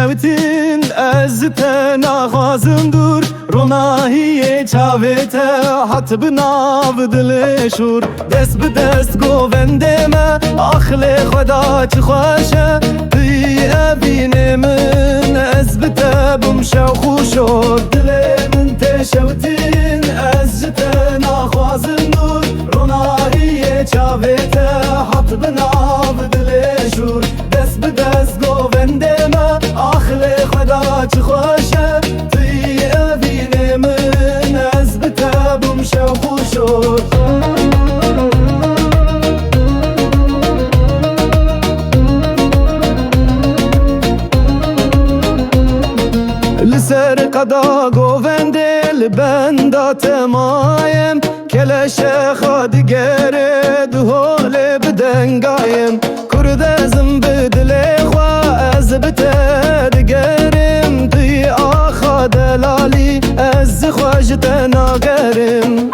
شوتین از تناغازم دور روناهی چاوته حت بناو دل شور دست به دست گوونده ما آخل خدا چه خوشه بی ابین من از بتبم شو خوشور دل من تشوتین از تناغازم دور روناهی چاوته حت بناو دل شور دست به دست گوونده ما آخل خدا چه خوشه توی اوین من از بتبم شو خوشور لسر قدا گوونده لبندات مایم کلش خادگره دهول بدنگایم کرد ازم بدل خواه از بتدگرم توی آخا دلالی از خواجت ناگرم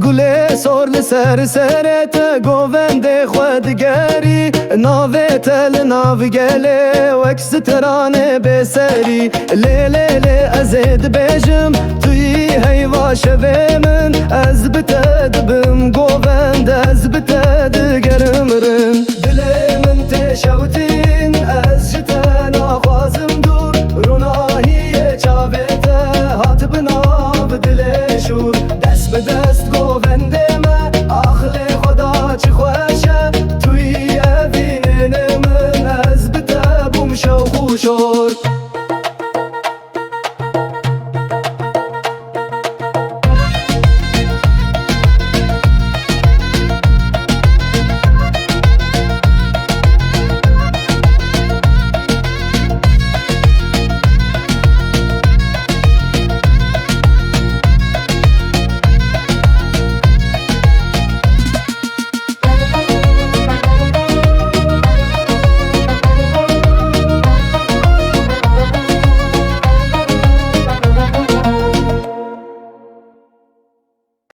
گله سور لسر سرت گوونده خودگری ناوت لناو گله وکس ترانه بسری لیلی ازید بیجم توی هیوا شوه من